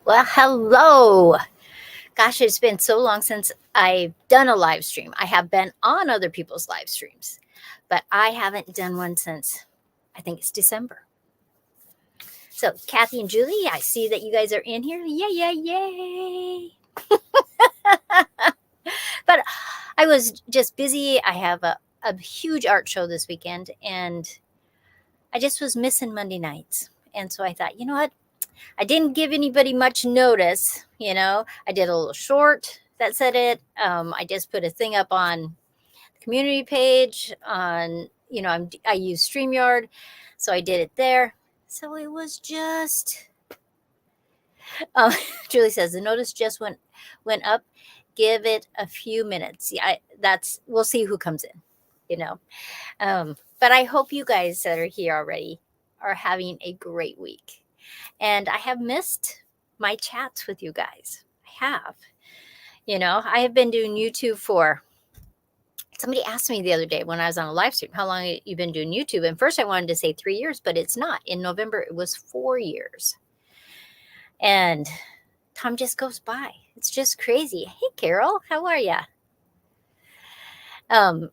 Well, hello. Gosh, it's been so long since I've done a live stream. I have been on other people's live streams, but I haven't done one since I think it's December. So, Kathy and Julie, I see that you guys are in here. Yay, yay, yay. But I was just busy. I have a huge art show this weekend, and I just was missing Monday nights. And so I thought, you know what? I didn't give anybody much notice. I did a little short that said it. I just put a thing up on the community page on, I use StreamYard, so I did it there. So it was just, Julie says the notice just went up. Give it a few minutes. Yeah, we'll see who comes in, but I hope you guys that are here already are having a great week. And I have missed my chats with you guys. I have. I have been doing YouTube somebody asked me the other day when I was on a live stream, how long have you been doing YouTube? And first I wanted to say 3 years, but it's not. In November, it was 4 years. And time just goes by. It's just crazy. Hey, Carol, how are you? And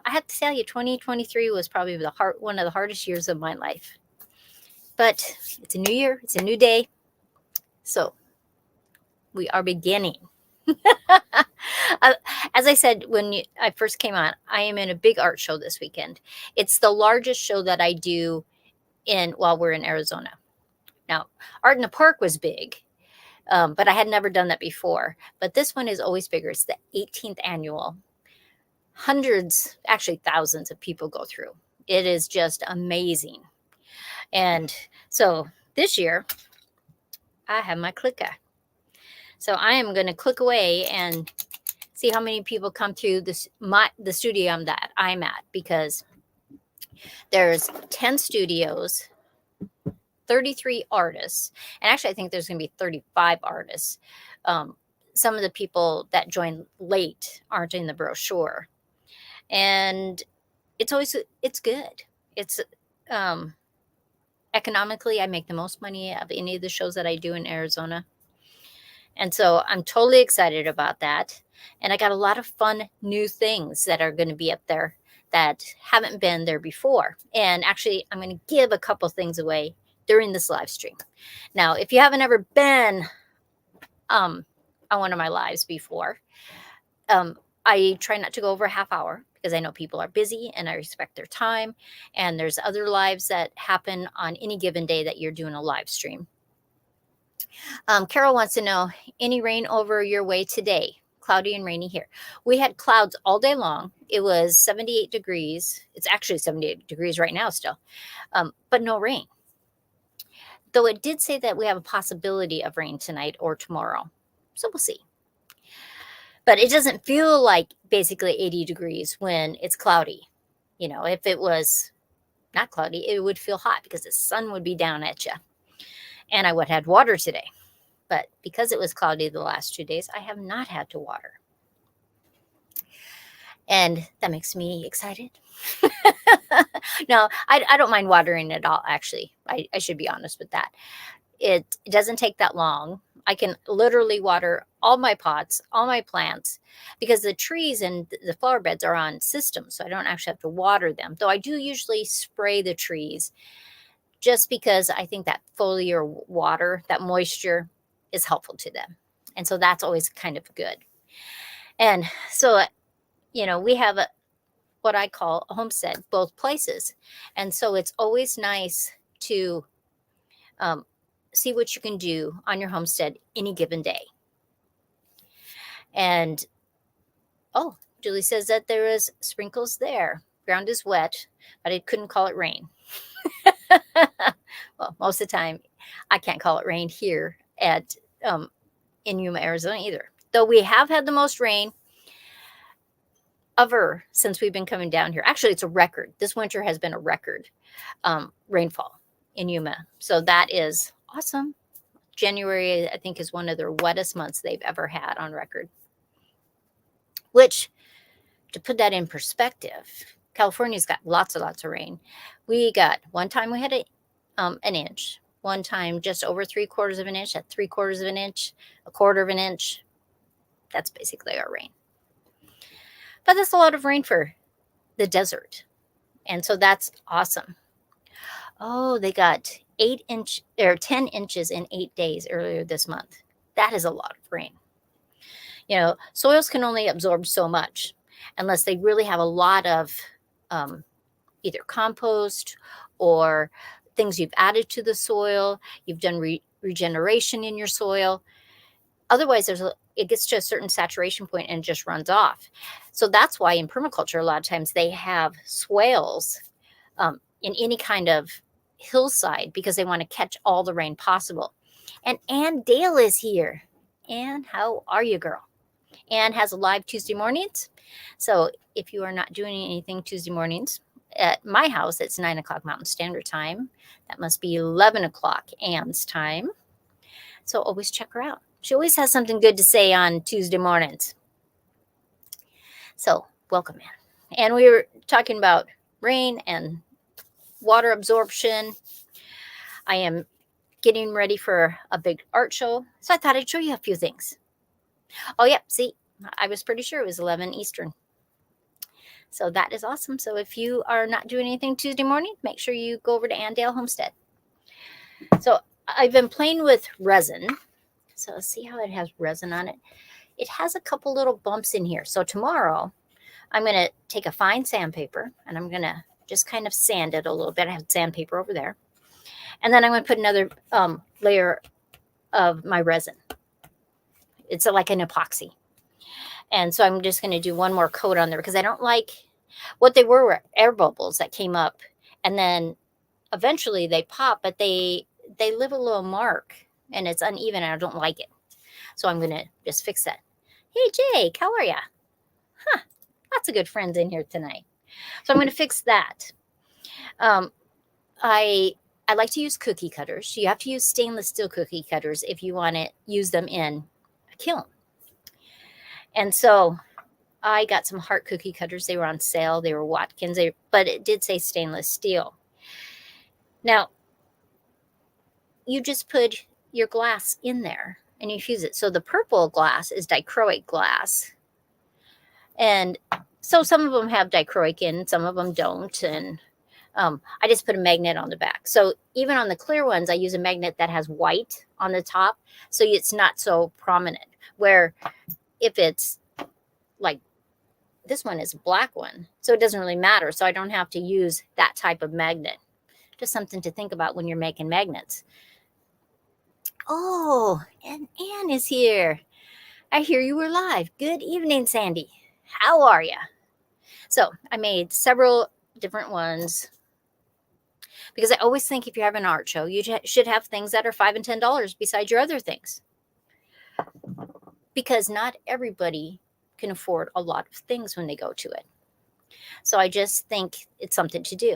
I have to tell you, 2023 was probably one of the hardest years of my life. But it's a new year. It's a new day. So we are beginning. As I said, when I first came on, I am in a big art show this weekend. It's the largest show that I do while we're in Arizona. Now, Art in the Park was big, but I had never done that before. But this one is always bigger. It's the 18th annual. Hundreds, actually thousands of people go through. It is just amazing. And so this year, I have my clicker. So I am going to click away and see how many people come through the studio that I'm at, because there's 10 studios, 33 artists, and actually I think there's going to be 35 artists. Some of the people that join late aren't in the brochure. And it's good. It's economically, I make the most money of any of the shows that I do in Arizona. And so I'm totally excited about that. And I got a lot of fun new things that are going to be up there that haven't been there before. And actually, I'm going to give a couple things away during this live stream. Now, if you haven't ever been on one of my lives before, I try not to go over a half hour, because I know people are busy and I respect their time. And there's other lives that happen on any given day that you're doing a live stream. Carol wants to know, any rain over your way today? Cloudy and rainy here. We had clouds all day long. It was 78 degrees. It's actually 78 degrees right now still, but no rain. Though it did say that we have a possibility of rain tonight or tomorrow. So we'll see. But it doesn't feel like basically 80 degrees when it's cloudy. If it was not cloudy, it would feel hot because the sun would be down at you. And I would have had water today. But because it was cloudy the last 2 days, I have not had to water. And that makes me excited. No, I don't mind watering at all, actually. I should be honest with that. It doesn't take that long. I can literally water all my pots, all my plants, because the trees and the flower beds are on systems, so I don't actually have to water them. Though I do usually spray the trees, just because I think that foliar water, that moisture, is helpful to them. And so that's always kind of good. And so, we have what I call a homestead, both places. And so it's always nice to see what you can do on your homestead any given day. And, oh, Julie says that there is sprinkles there. Ground is wet, but I couldn't call it rain. Well, most of the time, I can't call it rain here in Yuma, Arizona either. Though we have had the most rain ever since we've been coming down here. Actually, it's a record. This winter has been a record rainfall in Yuma. So that is awesome. January, I think, is one of their wettest months they've ever had on record. Which, to put that in perspective, California's got lots and lots of rain. We got, one time we had an inch. One time just over 3/4 of an inch, at 3/4 of an inch, 1/4 of an inch. That's basically our rain. But that's a lot of rain for the desert. And so that's awesome. Oh, they got 8 inch or 10 inches in 8 days earlier this month. That is a lot of rain. You know, soils can only absorb so much unless they really have a lot of either compost or things you've added to the soil, you've done regeneration in your soil. Otherwise, it gets to a certain saturation point and just runs off. So that's why in permaculture, a lot of times they have swales in any kind of hillside because they want to catch all the rain possible. And Ann Dale is here. Ann, how are you, girl? Ann has a live Tuesday mornings. So if you are not doing anything Tuesday mornings, at my house, it's 9 o'clock Mountain Standard Time. That must be 11 o'clock Ann's time. So always check her out. She always has something good to say on Tuesday mornings. So welcome, Ann. And we were talking about rain and water absorption. I am getting ready for a big art show. So I thought I'd show you a few things. Oh, yeah. See, I was pretty sure it was 11 Eastern. So that is awesome. So if you are not doing anything Tuesday morning, make sure you go over to Andale Homestead. So I've been playing with resin. So let's see how it has resin on it. It has a couple little bumps in here. So tomorrow I'm going to take a fine sandpaper and I'm going to just kind of sand it a little bit. I have sandpaper over there. And then I'm going to put another layer of my resin. It's like an epoxy. And so I'm just going to do one more coat on there because I don't like what they were air bubbles that came up. And then eventually they pop, but they leave a little mark and it's uneven and I don't like it. So I'm going to just fix that. Hey, Jake, how are ya? Huh, lots of good friends in here tonight. So I'm going to fix that. I like to use cookie cutters. You have to use stainless steel cookie cutters if you want to use them in a kiln. And so I got some heart cookie cutters. They were on sale. They were Watkins, but it did say stainless steel. Now, you just put your glass in there and you fuse it. So the purple glass is dichroic glass. And so some of them have dichroic in, some of them don't. And I just put a magnet on the back. So even on the clear ones, I use a magnet that has white on the top. So it's not so prominent. Where if it's like this one is a black one, so it doesn't really matter. So I don't have to use that type of magnet. Just something to think about when you're making magnets. Oh, and Ann is here. I hear you were live. Good evening, Sandy. How are you? So I made several different ones because I always think if you have an art show, you should have things that are $5 and $10 besides your other things. Because not everybody can afford a lot of things when they go to it. So I just think it's something to do.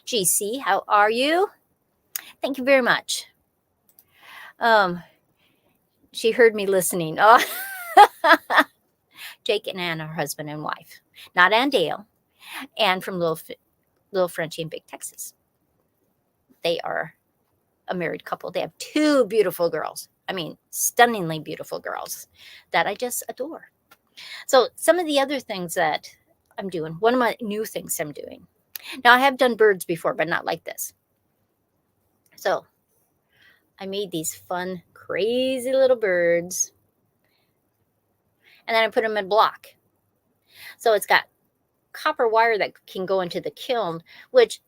GC, how are you? Thank you very much. She heard me listening. Oh, Jake and Ann are husband and wife. Not Ann Dale. Ann from Little Frenchie in Big Texas. They are a married couple. They have 2 beautiful girls. I mean, stunningly beautiful girls that I just adore. So some of the other things that I'm doing, one of my new things I'm doing. Now, I have done birds before, but not like this. So I made these fun, crazy little birds. And then I put them in block. So it's got copper wire that can go into the kiln, which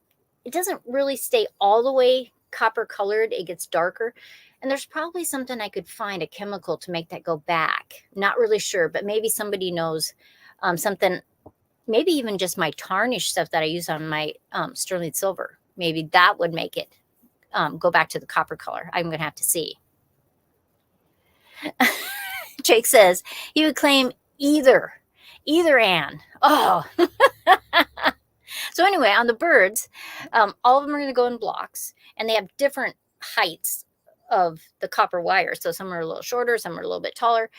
it doesn't really stay all the way copper colored. It gets darker. And there's probably something I could find, a chemical to make that go back. Not really sure, but maybe somebody knows something, maybe even just my tarnish stuff that I use on my sterling silver. Maybe that would make it go back to the copper color. I'm going to have to see. Jake says he would claim either Ann. Oh. So anyway, on the birds, all of them are going to go in blocks, and they have different heights of the copper wire. So some are a little shorter, some are a little bit taller.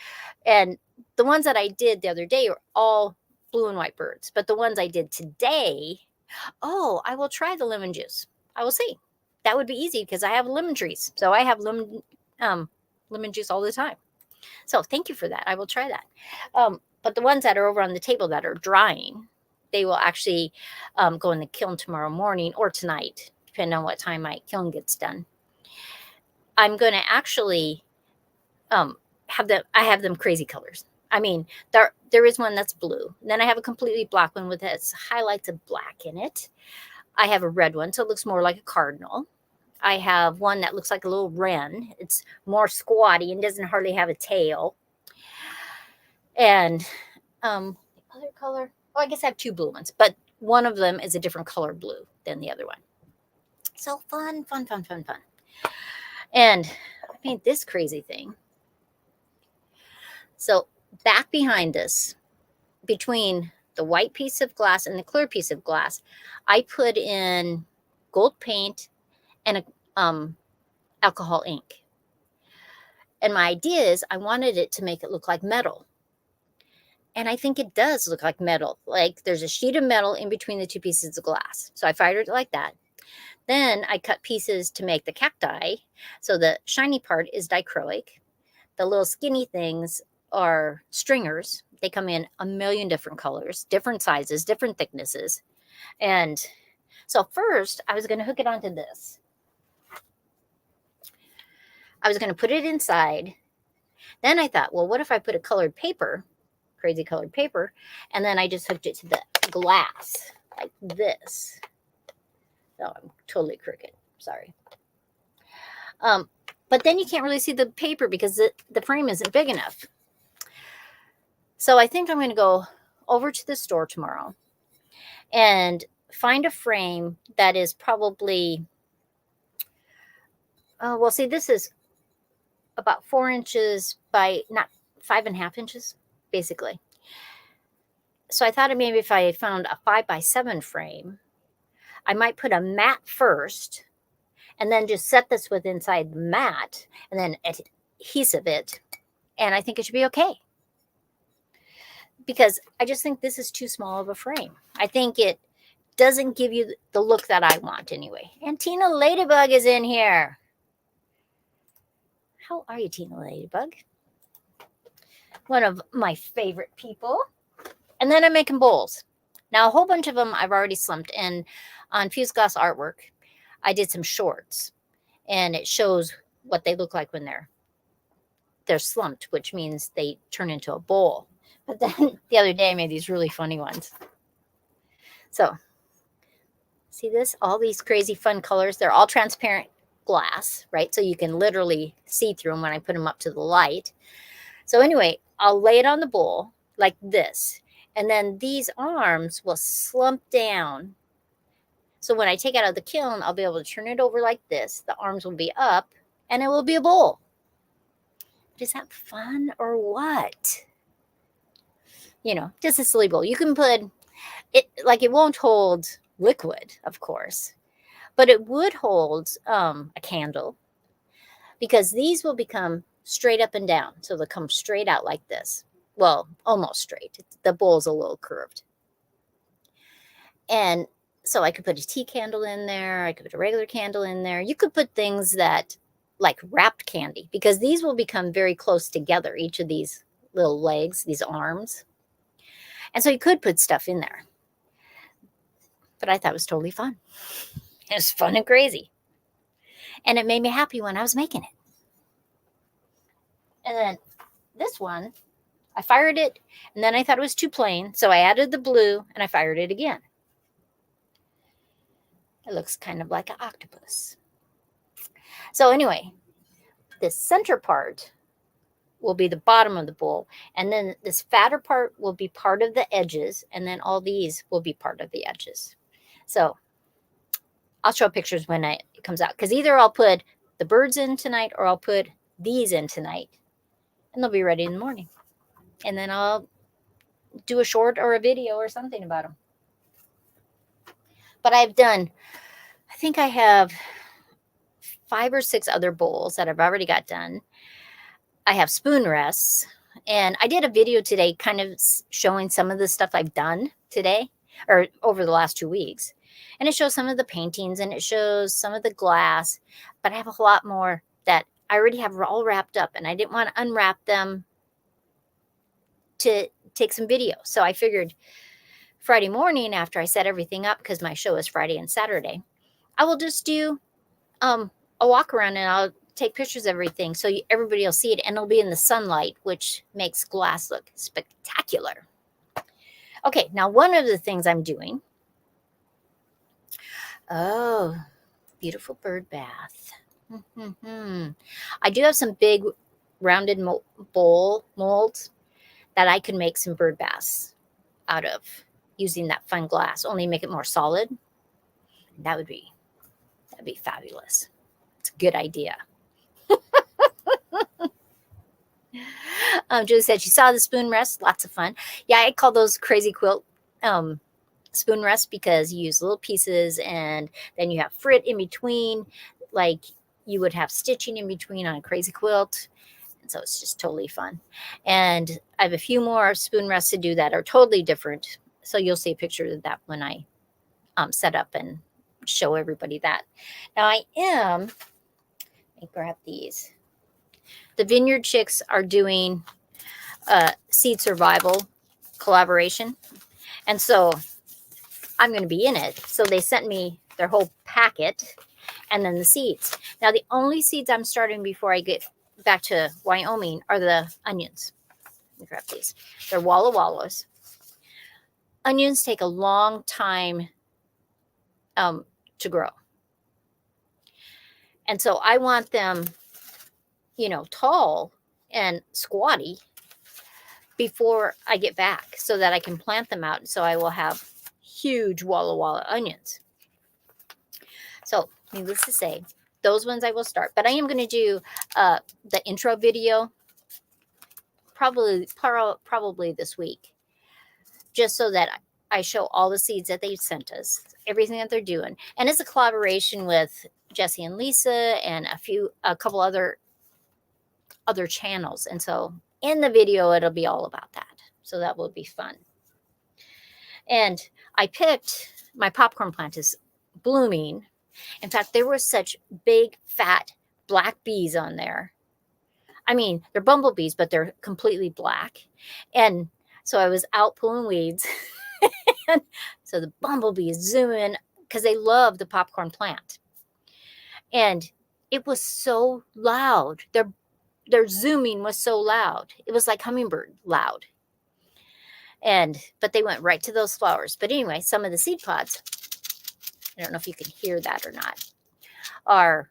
And the ones that I did the other day are all blue and white birds. But the ones I did today, I will try the lemon juice. I will see. That would be easy because I have lemon trees. So I have lemon juice all the time. So thank you for that. I will try that. But the ones that are over on the table that are drying, they will actually go in the kiln tomorrow morning or tonight, depending on what time my kiln gets done. I'm going to actually have them crazy colors. I mean, there is one that's blue. Then I have a completely black one with highlights of black in it. I have a red one, so it looks more like a cardinal. I have one that looks like a little wren. It's more squatty and doesn't hardly have a tail. And the other color, I guess I have two blue ones, but one of them is a different color blue than the other one. So fun. And I made this crazy thing. So back behind this, between the white piece of glass and the clear piece of glass, I put in gold paint and alcohol ink. And my idea is I wanted it to make it look like metal. And I think it does look like metal. Like there's a sheet of metal in between the two pieces of glass. So I fired it like that. Then I cut pieces to make the cacti. So the shiny part is dichroic. The little skinny things are stringers. They come in a million different colors, different sizes, different thicknesses. And so first I was going to hook it onto this. I was going to put it inside. Then I thought, well, what if I put a colored paper, crazy colored paper, and then I just hooked it to the glass like this. No, I'm totally crooked. Sorry. But then you can't really see the paper because the frame isn't big enough. So I think I'm going to go over to the store tomorrow and find a frame that is probably, well, see, this is about 4 inches by not 5.5 inches, basically. So I thought maybe if I found a 5x7 frame, I might put a mat first and then just set this with inside the mat and then adhesive it. And I think it should be okay. Because I just think this is too small of a frame. I think it doesn't give you the look that I want anyway. And Tina Ladybug is in here. How are you, Tina Ladybug? One of my favorite people. And then I'm making bowls. Now, a whole bunch of them I've already slumped. And on Fused Glass Artwork, I did some shorts. And it shows what they look like when they're slumped, which means they turn into a bowl. But then the other day I made these really funny ones. So, see this? All these crazy fun colors. They're all transparent glass, right? So you can literally see through them when I put them up to the light. So anyway, I'll lay it on the bowl like this. And then these arms will slump down. So when I take it out of the kiln, I'll be able to turn it over like this. The arms will be up and it will be a bowl. Is that fun or what? You know, just a silly bowl. You can put it, like it won't hold liquid, of course, but it would hold a candle because these will become straight up and down. So they'll come straight out like this. Well, almost straight. The bowl's a little curved. And so I could put a tea candle in there. I could put a regular candle in there. You could put things that like wrapped candy because these will become very close together. Each of these little legs, these arms. And so you could put stuff in there. But I thought it was totally fun. It was fun and crazy. And it made me happy when I was making it. And then this one, I fired it. And then I thought it was too plain. So I added the blue and I fired it again. It looks kind of like an octopus. So anyway, the center part will be the bottom of the bowl. And then this fatter part will be part of the edges. And then all these will be part of the edges. So I'll show pictures when it comes out. Because either I'll put the birds in tonight or I'll put these in tonight. And they'll be ready in the morning. And then I'll do a short or a video or something about them. But I've done, I think I have 5 or 6 other bowls that I've already got done. I have spoon rests, and I did a video today kind of showing some of the stuff I've done today or over the last 2 weeks. And it shows some of the paintings and it shows some of the glass, but I have a lot more that I already have all wrapped up, and I didn't want to unwrap them to take some video. So I figured Friday morning, after I set everything up, because my show is Friday and Saturday, I will just do a walk around and I'll take pictures of everything so everybody will see it, and it'll be in the sunlight, which makes glass look spectacular. Okay, now one of the things I'm doing, oh, beautiful bird bath. I do have some big rounded bowl molds that I could make some bird baths out of using that fun glass, only make it more solid. That'd be fabulous. It's a good idea. Julie said she saw the spoon rest. Lots of fun. Yeah, I call those crazy quilt spoon rests because you use little pieces and then you have frit in between, like you would have stitching in between on a crazy quilt. And so it's just totally fun. And I have a few more spoon rests to do that are totally different. So you'll see a picture of that when I set up and show everybody that. Now let me grab these. The Vineyard Chicks are doing seed survival collaboration. And so I'm going to be in it. So they sent me their whole packet and then the seeds. Now the only seeds I'm starting before I get back to Wyoming are the onions. Let me grab these. They're Walla Wallas. Onions take a long time to grow. And so I want them, tall and squatty before I get back so that I can plant them out. So I will have huge Walla Walla onions. So needless to say, those ones I will start. But I am going to do the intro video probably this week, just so that I show all the seeds that they've sent us, everything that they're doing. And it's a collaboration with Jesse and Lisa and a couple other channels. And so in the video, it'll be all about that. So that will be fun. And I picked, my popcorn plant is blooming. In fact, there were such big, fat, black bees on there. I mean, they're bumblebees, but they're completely black. And so I was out pulling weeds. And so the bumblebees zoom in because they love the popcorn plant. And it was so loud. Their zooming was so loud. It was like hummingbird loud. But they went right to those flowers. But anyway, some of the seed pods, I don't know if you can hear that or not, are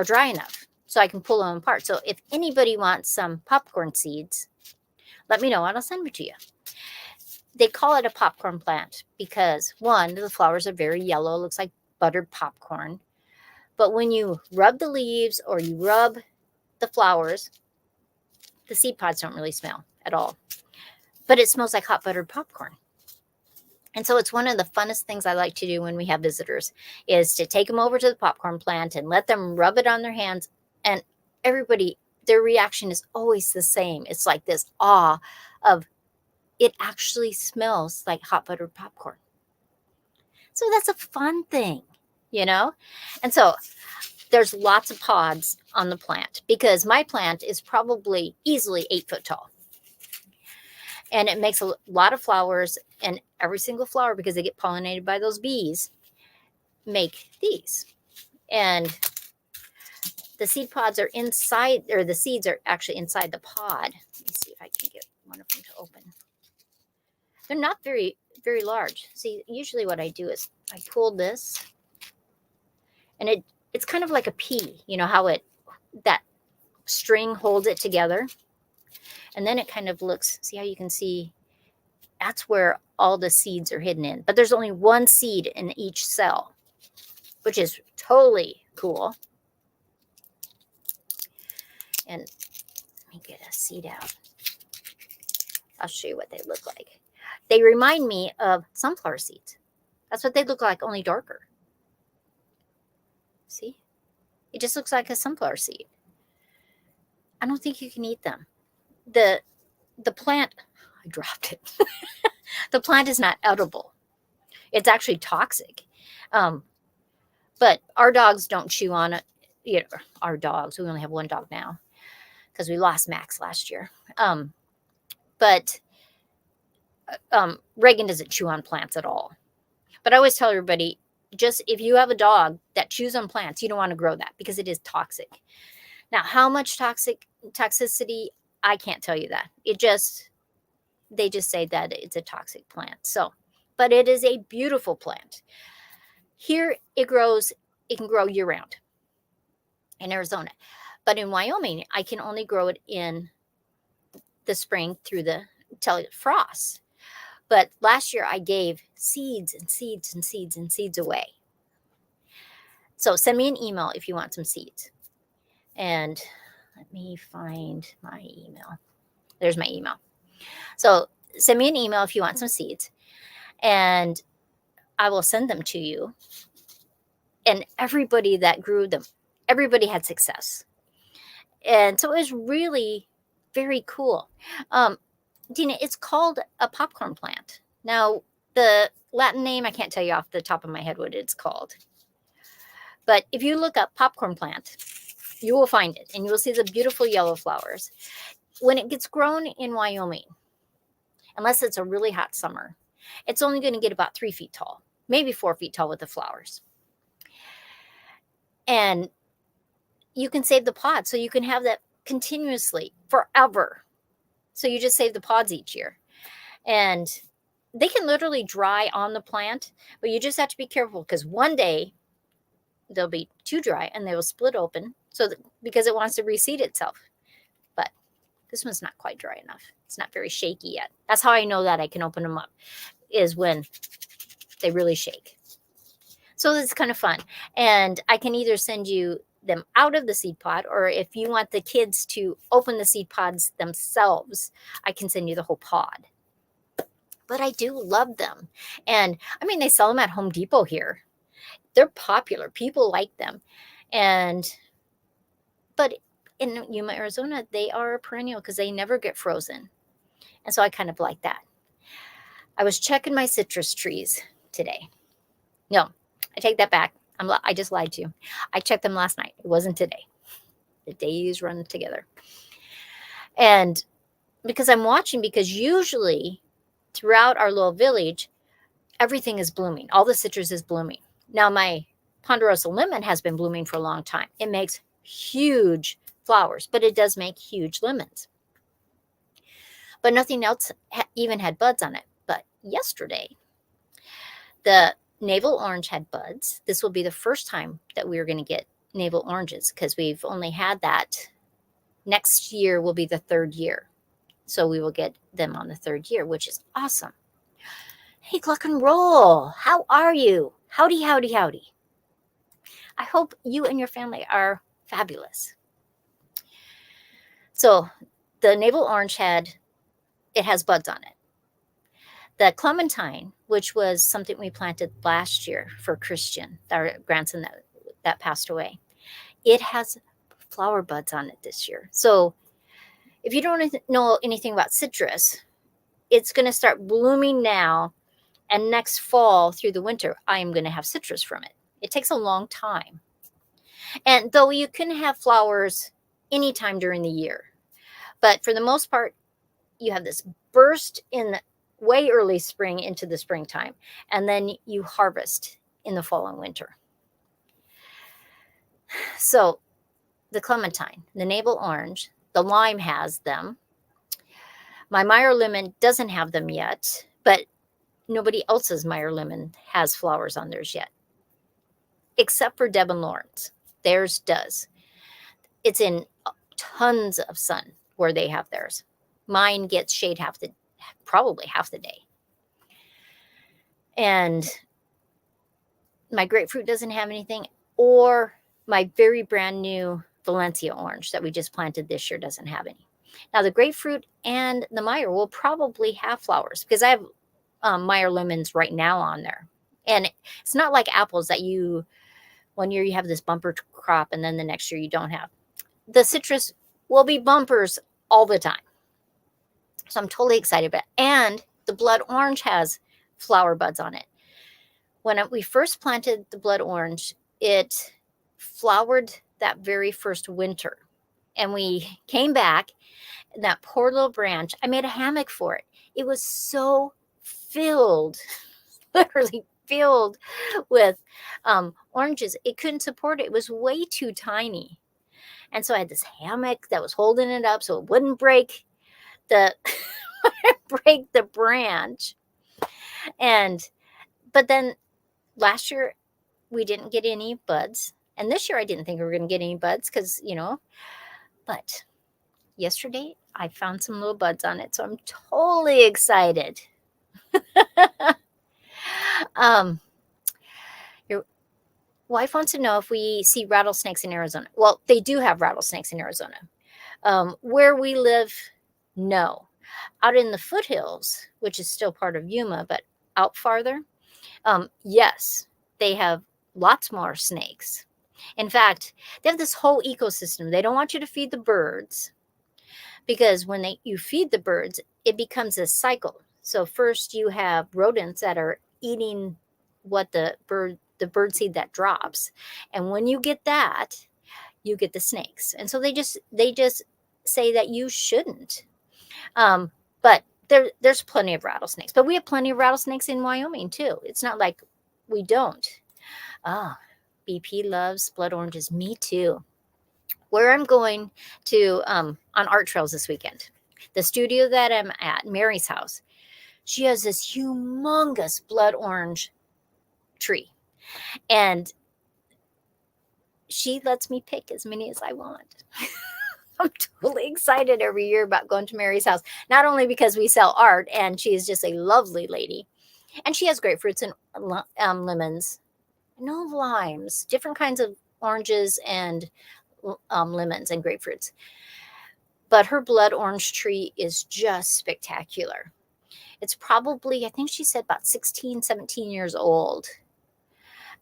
dry enough so I can pull them apart. So if anybody wants some popcorn seeds, let me know and I'll send them to you. They call it a popcorn plant because, one, the flowers are very yellow. It looks like buttered popcorn. But when you rub the leaves or you rub the flowers, the seed pods don't really smell at all. But it smells like hot buttered popcorn. And so it's one of the funnest things I like to do when we have visitors is to take them over to the popcorn plant and let them rub it on their hands. And everybody, their reaction is always the same. It's like this awe of, it actually smells like hot buttered popcorn. So that's a fun thing, And so there's lots of pods on the plant because my plant is probably easily 8 foot tall. And it makes a lot of flowers, and every single flower, because they get pollinated by those bees, make these. And the seed pods are inside, or the seeds are actually inside the pod. Let me see if I can get one of them to open. They're not very, very large. See, usually what I do is I pull this, and it's kind of like a pea. You know how that string holds it together? And then it kind of looks, see how you can see, that's where all the seeds are hidden in. But there's only one seed in each cell, which is totally cool. And let me get a seed out. I'll show you what they look like. They remind me of sunflower seeds. That's what they look like, only darker. See? It just looks like a sunflower seed. I don't think you can eat them. The plant, I dropped it. The plant is not edible. It's actually toxic. But our dogs don't chew on it. Our dogs, we only have one dog now because we lost Max last year. But Reagan doesn't chew on plants at all. But I always tell everybody, just if you have a dog that chews on plants, you don't want to grow that because it is toxic. Now, how much toxicity, I can't tell you that. They just say that it's a toxic plant. So, but it is a beautiful plant. Here it can grow year round in Arizona. But in Wyoming, I can only grow it in the spring till it frosts. But last year I gave seeds and seeds and seeds and seeds away. So send me an email if you want some seeds. And let me find my email. There's my email. So send me an email if you want some seeds, and I will send them to you. And everybody that grew them, everybody had success. And so it was really very cool. Dina, it's called a popcorn plant. Now, the Latin name, I can't tell you off the top of my head what it's called. But if you look up popcorn plant, you will find it, and you will see the beautiful yellow flowers. When it gets grown in Wyoming, unless it's a really hot summer, it's only going to get about 3 feet tall, maybe 4 feet tall with the flowers. And you can save the pods, so you can have that continuously forever. So you just save the pods each year. And they can literally dry on the plant, but you just have to be careful because one day they'll be too dry and they will split open because it wants to reseed itself. But this one's not quite dry enough. It's not very shaky yet. That's how I know that I can open them up, is when they really shake. So it's kind of fun. And I can either send you them out of the seed pod, or if you want the kids to open the seed pods themselves, I can send you the whole pod. But I do love them. And I mean, they sell them at Home Depot here. They're popular. People like them. But in Yuma, Arizona, they are perennial because they never get frozen. And so I kind of like that. I was checking my citrus trees today. No, I take that back. I just lied to you. I checked them last night. It wasn't today. The days run together. And because usually throughout our little village, everything is blooming. All the citrus is blooming. Now, my ponderosa lemon has been blooming for a long time. It makes huge flowers, but it does make huge lemons. But nothing else even had buds on it. But yesterday, the navel orange had buds. This will be the first time that we're going to get navel oranges because we've only had that. Next year will be the 3rd year. So we will get them on the 3rd year, which is awesome. Hey, Gluck and Roll, how are you? Howdy, howdy, howdy. I hope you and your family are fabulous. So the navel orange has buds on it. The clementine, which was something we planted last year for Christian, our grandson that passed away, it has flower buds on it this year. So if you don't know anything about citrus, it's going to start blooming now, and next fall through the winter, I am going to have citrus from it. It takes a long time. And though you can have flowers anytime during the year, but for the most part, you have this burst in way early spring into the springtime, and then you harvest in the fall and winter. So the clementine, the navel orange, the lime has them. My Meyer lemon doesn't have them yet, but nobody else's Meyer lemon has flowers on theirs yet, except for Deb and Lawrence. Theirs does. It's in tons of sun where they have theirs. Mine gets shade probably half the day. And my grapefruit doesn't have anything, or my very brand new Valencia orange that we just planted this year doesn't have any. Now the grapefruit and the Meyer will probably have flowers because I have Meyer lemons right now on there. And it's not like apples that one year you have this bumper crop and then the next year you don't have. The citrus will be bumpers all the time. So I'm totally excited about it. And the blood orange has flower buds on it. when we first planted the blood orange, it flowered that very first winter. And we came back, and that poor little branch, I made a hammock for it. It was so filled, literally filled with oranges. It couldn't support it. It was way too tiny. And so I had this hammock that was holding it up so it wouldn't break the break the branch. But then last year we didn't get any buds. And this year I didn't think we were going to get any buds because, but yesterday I found some little buds on it. So I'm totally excited. Your wife wants to know if we see rattlesnakes in Arizona. Well, they do have rattlesnakes in Arizona. Where we live, no. Out in the foothills, which is still part of Yuma, but out farther, yes, they have lots more snakes. In fact, they have this whole ecosystem. They don't want you to feed the birds because when you feed the birds, it becomes a cycle. So first you have rodents that are eating what the bird seed that drops. And when you get that, you get the snakes. And so they just say that you shouldn't. But there's plenty of rattlesnakes. But we have plenty of rattlesnakes in Wyoming too. It's not like we don't. BP loves blood oranges. Me too. Where I'm going to on art trails this weekend, the studio that I'm at, Mary's house, she has this humongous blood orange tree. And she lets me pick as many as I want. I'm totally excited every year about going to Mary's house, not only because we sell art and she is just a lovely lady, and she has grapefruits and lemons, no limes, different kinds of oranges and lemons and grapefruits. But her blood orange tree is just spectacular. It's probably, I think she said about 16, 17 years old.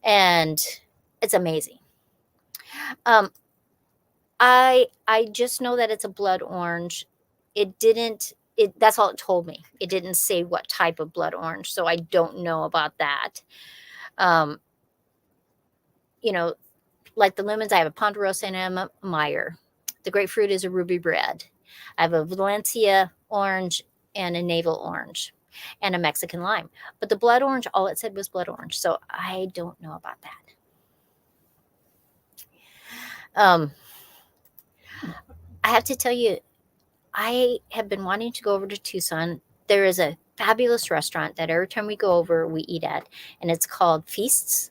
And it's amazing. I just know that it's a blood orange. That's all it told me. It didn't say what type of blood orange, so I don't know about that. Like the lemons, I have a Ponderosa and a Meyer. The grapefruit is a ruby red. I have a Valencia orange and a navel orange and a Mexican lime. But the blood orange, all it said was blood orange, so I don't know about that. I have to tell you, I have been wanting to go over to Tucson. There is a fabulous restaurant that every time we go over, we eat at, and it's called Feasts,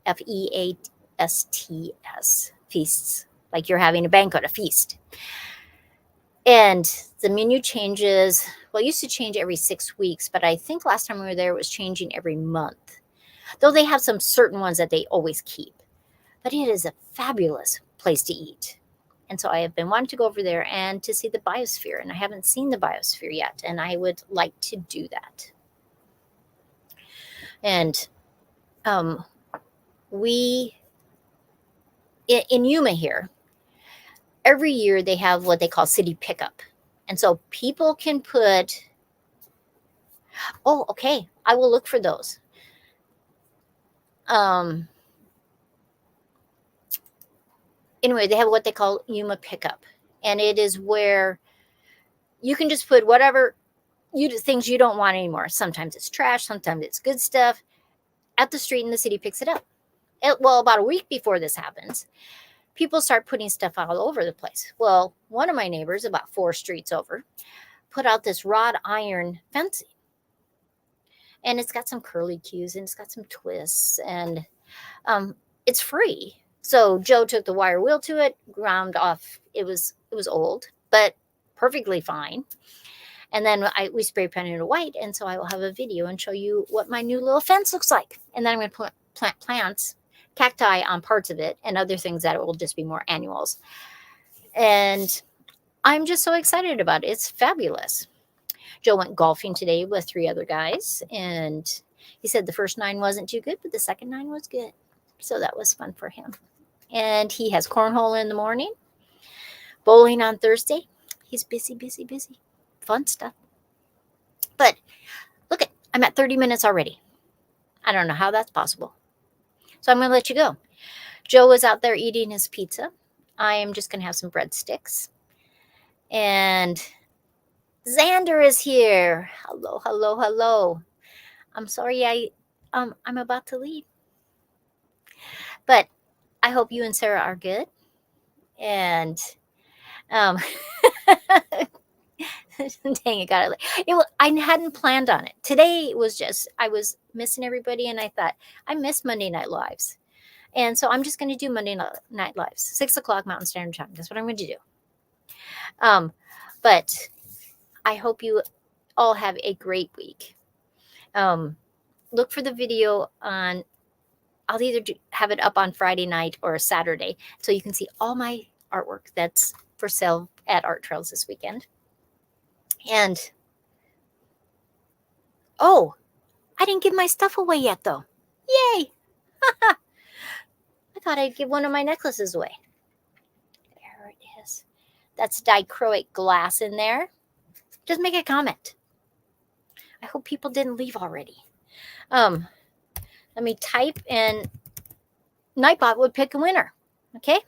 Feasts, Feasts, like you're having a banquet, a feast. And the menu changes. Well, it used to change every 6 weeks, but I think last time we were there, it was changing every month. Though they have some certain ones that they always keep. But it is a fabulous place to eat. And so I have been wanting to go over there and to see the biosphere. And I haven't seen the biosphere yet. And I would like to do that. And in Yuma here, every year they have what they call city pickup. And so people can put, okay, I will look for those. Anyway, they have what they call Yuma pickup. And it is where you can just put whatever things you don't want anymore. Sometimes it's trash, sometimes it's good stuff at the street, and the city picks it up. About a week before this happens, people start putting stuff all over the place. Well, one of my neighbors, about 4 streets over, put out this wrought iron fencing. And it's got some curly cues and it's got some twists, and it's free. So Joe took the wire wheel to it, ground off. It was old, but perfectly fine. And then we spray painted it white. And so I will have a video and show you what my new little fence looks like. And then I'm going to plant plants, cacti on parts of it, and other things that will just be more annuals. And I'm just so excited about it. It's fabulous. Joe went golfing today with 3 other guys. And he said the first 9 wasn't too good, but the second 9 was good. So that was fun for him. And he has cornhole in the morning, bowling on Thursday. He's busy, busy, busy. Fun stuff. But look, I'm at 30 minutes already. I don't know how that's possible. So I'm going to let you go. Joe is out there eating his pizza. I am just going to have some breadsticks. And Xander is here. Hello, hello, hello. I'm sorry I'm about to leave. But I hope you and Sarah are good. And dang it, got it. I hadn't planned on it. Today was just, I was missing everybody, and I thought, I miss Monday Night Lives. And so I'm just going to do Monday Night Lives, 6 o'clock Mountain Standard Time. That's what I'm going to do. But I hope you all have a great week. Look for the video on, I'll either have it up on Friday night or Saturday, so you can see all my artwork that's for sale at Art Trails this weekend. And, oh, I didn't give my stuff away yet, though. Yay! I thought I'd give one of my necklaces away. There it is. That's dichroic glass in there. Just make a comment. I hope people didn't leave already. Let me type, and Nightbot would pick a winner. Okay?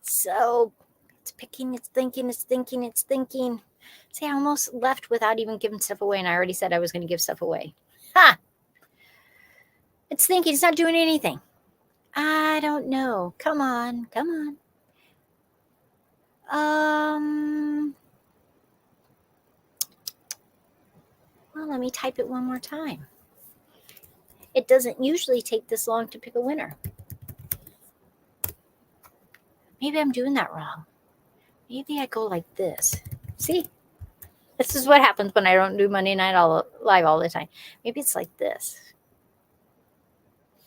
So it's picking, it's thinking, it's thinking, it's thinking. See, I almost left without even giving stuff away, and I already said I was going to give stuff away. Ha! It's thinking, it's not doing anything. I don't know. Come on, come on. Well, let me type it one more time. It doesn't usually take this long to pick a winner. Maybe I'm doing that wrong. Maybe I go like this. See? This is what happens when I don't do Monday Night Live all the time. Maybe it's like this.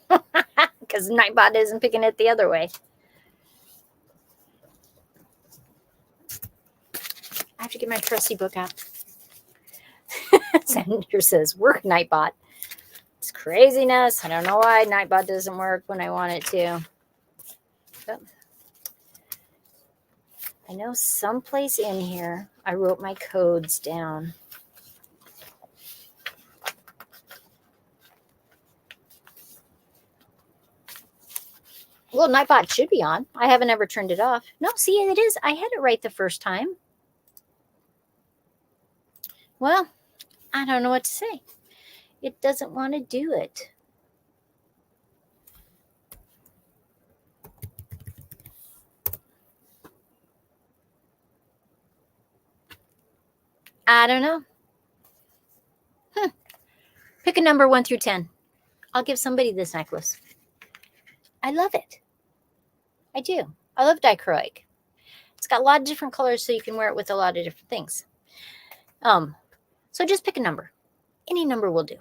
Because Nightbot isn't picking it the other way. I have to get my trusty book out. Senator says, work, Nightbot. It's craziness. I don't know why Nightbot doesn't work when I want it to. But I know someplace in here I wrote my codes down. Well, Nightbot should be on. I haven't ever turned it off. No, see, it is. I had it right the first time. Well, I don't know what to say. It doesn't want to do it. I don't know. Pick a number 1 through 10. I'll give somebody this necklace. I love it. I do. I love dichroic. It's got a lot of different colors, so you can wear it with a lot of different things. So just pick a number. Any number will do.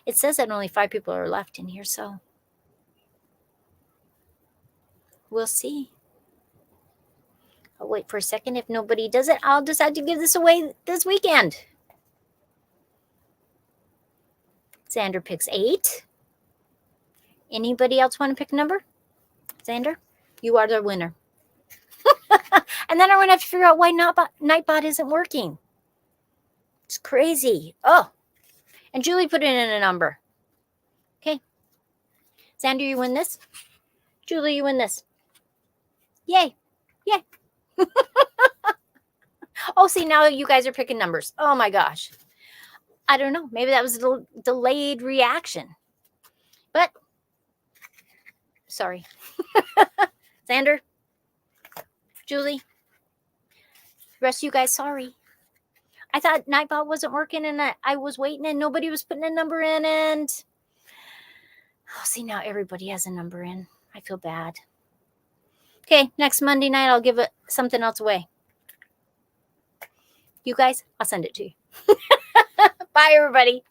It says that only 5 people are left in here, so we'll see. I'll wait for a second. If nobody does it, I'll decide to give this away this weekend. Xander picks 8. Anybody else want to pick a number? Xander, you are the winner. And then I'm going to have to figure out why Nightbot isn't working. It's crazy. Oh, and Julie put it in a number. Okay. Xander, you win this. Julie, you win this. Yay. Yay. Oh, see, now you guys are picking numbers. Oh, my gosh. I don't know. Maybe that was a delayed reaction. But, sorry. Xander, Julie, the rest of you guys, sorry. I thought Nightbot wasn't working, and I was waiting, and nobody was putting a number in, and see, now everybody has a number in. I feel bad. Okay, next Monday night, I'll give something else away. You guys, I'll send it to you. Bye, everybody.